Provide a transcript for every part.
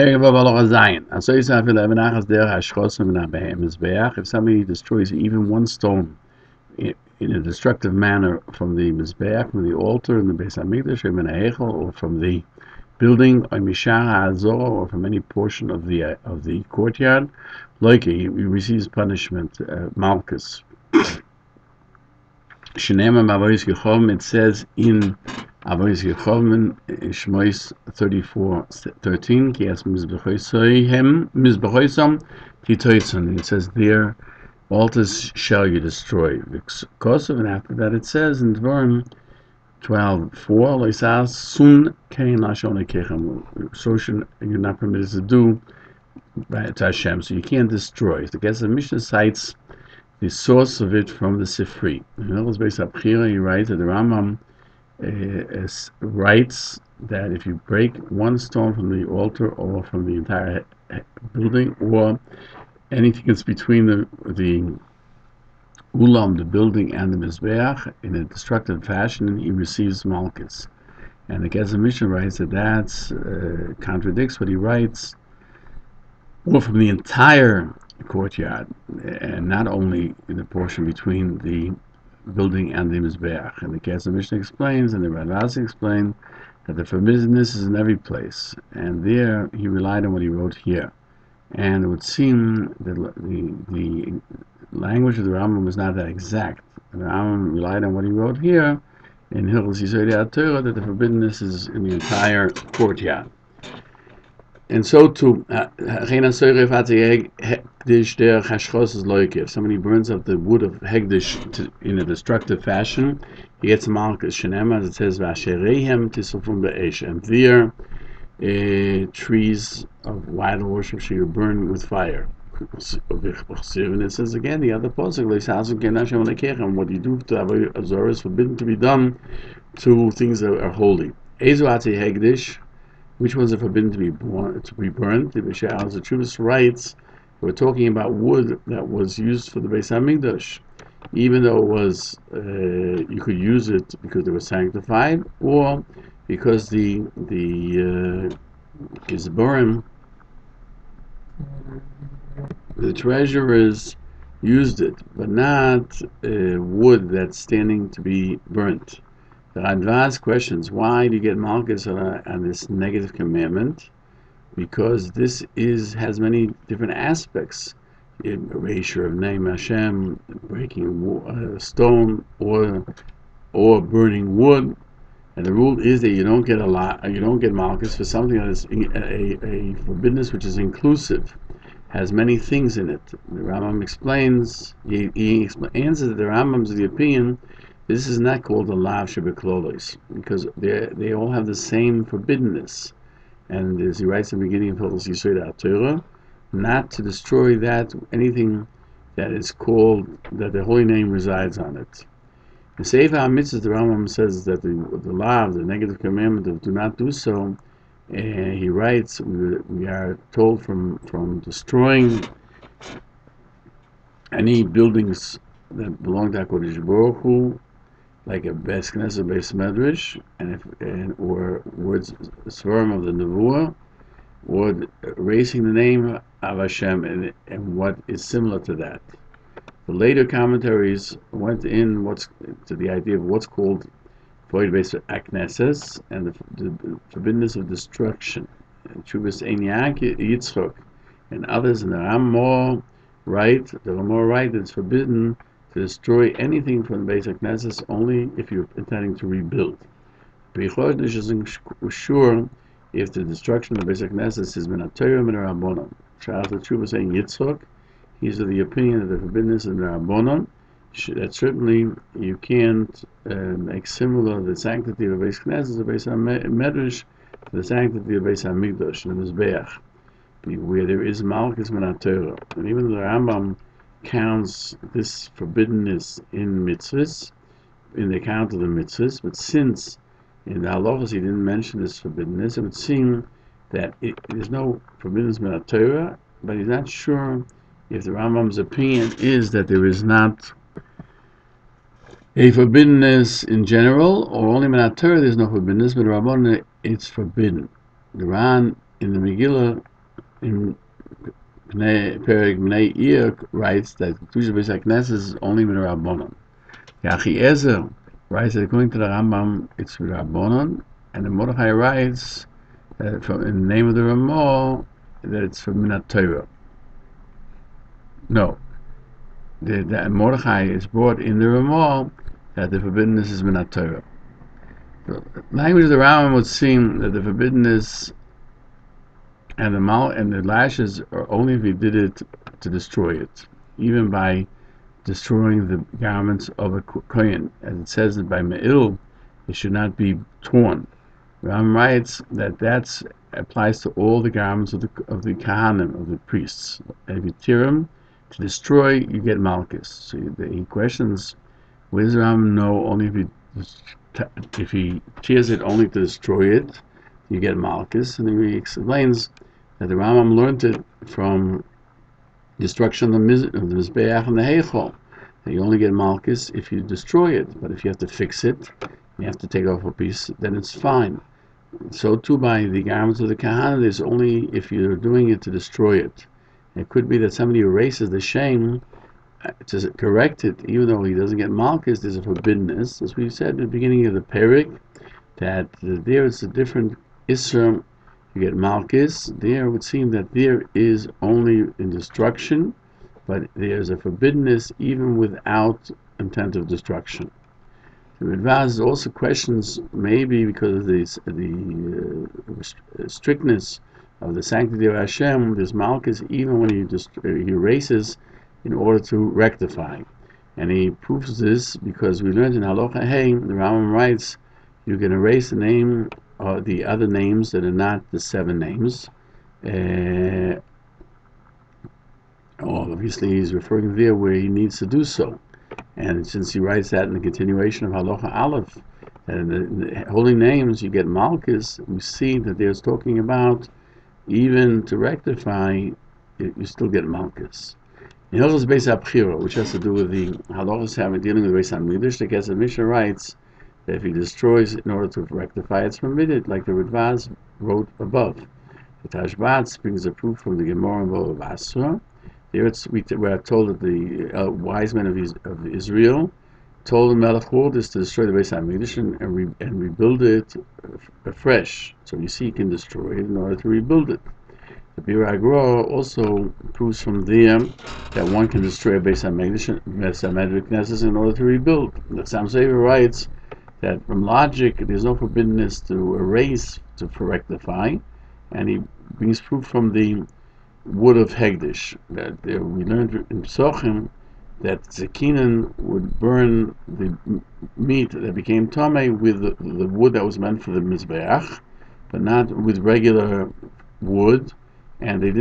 If somebody destroys even one stone in a destructive manner from the Mizbeach, from the altar in the Beis HaMikdash, or from the building, or from any portion of the courtyard, like he receives punishment, Malchus. It says in Avodas Yechovim, Shmois 34:13, Ki es mizbechoisam titoitzon. It says there, altars shall you destroy. And after that it says in Dvarim 12:4, Loisas sun kein lashon ekechem. So you're not permitted to do to Hashem, so you can't destroy. The Mishnah cites the source of it from the Sifri. In Hilchos Yesodei HaTorah, he writes that the Rambam writes that if you break one stone from the altar or from the entire building, or anything that's between the ulam, the building, and the mizbeach, in a destructive fashion, he receives malchus. And the Mishnah writes that contradicts what he writes, or from the entire courtyard, and not only in the portion between the building and the mizbeach. And the Mishnah explains, and the Rav explain, that the forbiddenness is in every place, and there he relied on what he wrote here. And it would seem that the language of the Rambam was not that exact. The Rambam relied on what he wrote here in Hilchos Yesodei HaTorah, that the forbiddenness is in the entire courtyard. And so too, if somebody burns up the wood of Hegdish in a destructive fashion, he gets malchus shenema, as it says, and there trees of idol worship shall you burn with fire. And it says again, the other pasuk, what you do to Avodah Zarah is forbidden to be done to things that are holy. Which ones are forbidden to be burned? The Chuvas writes, we're talking about wood that was used for the Beis HaMikdash, even though it was you could use it because it was sanctified, or because the Gizborim, the treasurers, used it, but not wood that's standing to be burnt. The Radvaz questions, why do you get malchus on this negative commandment? Because this has many different aspects. Erasure of name Hashem, breaking stone, or burning wood. And the rule is that you don't get malchus for something that is a forbiddenness which is inclusive, has many things in it. The Rambam explains, he answers that the Rambam's of the opinion this is not called a lav shebeklolos, because they all have the same forbiddenness. And as he writes in the beginning of Hilchos Yesodei HaTorah, not to destroy anything that is called, that the holy name resides on it. In Sefer HaMitzvahs, the Rambam says that the lav, the negative commandment of do not do so, he writes, we are told from destroying any buildings that belong to HaKadosh Baruch Hu, like a Beis Knesset, Beis Medrash, or words Svarim of the Nevuah, or erasing the name of Hashem, and what is similar to that. The later commentaries went in to the idea of what's called void based akneses, and the forbiddenness of destruction. Chuvas Einyak Yitzchok and others in the Rambam write that it's forbidden to destroy anything from the Beis HaKnesses only if you're intending to rebuild. Peirush isn't sure if the destruction of the Beis HaKnesses is min haTorah min ha'Rabbanan. Sha'al the Tshuva saying Yitzchok, he's of the opinion that the forbiddenness of the Rabbanon, that certainly you can't make similar the sanctity of the Beis HaKnesses, the Beis HaMedrash, to the sanctity of the Beis HaMikdash, the Mizbeach, where there is malchus min haTorah. And even the Rambam counts this forbiddenness in mitzvahs, in the account of the mitzvahs, but since in the halachas he didn't mention this forbiddenness, it would seem that there's no forbiddenness min haTorah, but he's not sure if the Rambam's opinion is that there is not a forbiddenness in general, or only min haTorah there's no forbiddenness, but Rabbanan it's forbidden. The Ran in the Megillah in Perik Bnei Ir writes that Kedusha Beis HaKnesses is only with Rabbanon. Achiezer writes that according to the Rambam, it's with Rabbanon, and the Mordechai writes in the name of the Ramah that it's for Minat Torah. No, the Mordechai is brought in the Ramah that the forbiddenness is Minat Torah. The language of the Rambam would seem that the forbiddenness and the lashes are only if he did it to destroy it, even by destroying the garments of a kohen, as it says that by me'il, it should not be torn. Rambam writes that applies to all the garments of the kahanim, of the priests. And if you tear them to destroy, you get malchus. So he questions, where does Rambam know only if he tears it only to destroy it, you get malchus? And he explains that the Rambam learned it from destruction of the Mizbeach and the Heichal. You only get malchus if you destroy it, but if you have to fix it, you have to take off a piece, then it's fine. So too by the garments of the Kahana, it's only if you're doing it to destroy it. It could be that somebody erases the shame to correct it, even though he doesn't get malchus. There's a forbiddenness, as we said at the beginning of the Perik, that there it's a different Isser. You get malchus. There it would seem that there is only in destruction, but there's a forbiddenness even without intent of destruction. The Ridvaz also questions, maybe because of the strictness of the sanctity of Hashem, there's malchus even when he erases in order to rectify. And he proves this because we learned in Halacha Hey, the Rambam writes, you can erase the name or the other names that are not the 7 names. Obviously he's referring there where he needs to do so. And since he writes that in the continuation of Halacha Aleph, that in the holy names you get malchus, we see that there's talking about even to rectify, you still get malchus. In Hilchos Beis HaBchira, which has to do with the halachos dealing with Beis HaMikdash, the Kesef Mishnah writes that if he destroys in order to rectify, it's permitted, like the Ridvaz wrote above. The Tashbaz brings a proof from the Gemara in Bava Basra. There we're told that the wise men of Israel told the Melech Hordes to destroy the Beis HaMikdash and rebuild it afresh. So you see, he can destroy it in order to rebuild it. The Bir Agra also proves from there that one can destroy a Beis HaMikdash in order to rebuild. The Sam Sefer writes that from logic, there's no forbiddenness to erase for rectify, and he brings proof from the wood of Hegdish. That we learned in Psochim that Zekinan would burn the meat that became Tomei with the wood that was meant for the Mizbeach, but not with regular wood, and they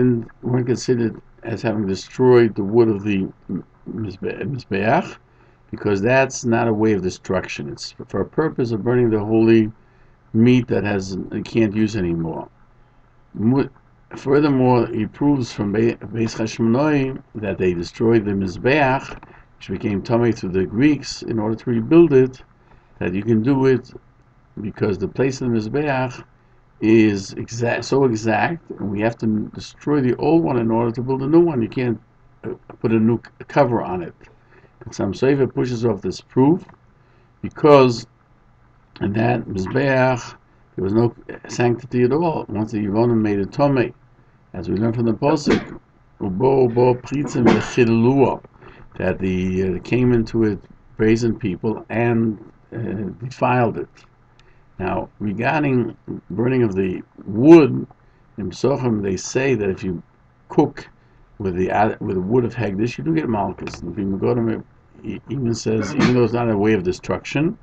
weren't considered as having destroyed the wood of the Mizbeach, because that's not a way of destruction. It's for a purpose of burning the holy meat that you can't use anymore. Furthermore, he proves from Beis Chashmonai that they destroyed the Mizbeach, which became Tomei to the Greeks, in order to rebuild it, that you can do it because the place of the Mizbeach is so exact, and we have to destroy the old one in order to build a new one. You can't put a new cover on it. And some Sefer pushes off this proof because in that Mizbeach there was no sanctity at all. Once the Yevonim made it Tomei, as we learn from the Pasuk, that they came into it brazen people and defiled it. Now, regarding burning of the wood, in Psochim they say that if you cook with the wood of Hegdish, you do get malchus. And the Megodim even says, even though it's not a way of destruction,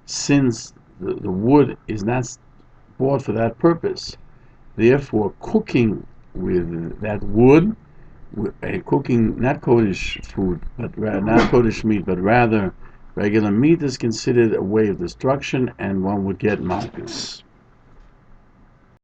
since the wood is not bought for that purpose, therefore cooking with that wood, cooking not Kodesh food, but not Kodesh meat, but rather regular meat, is considered a way of destruction, and one would get malchus.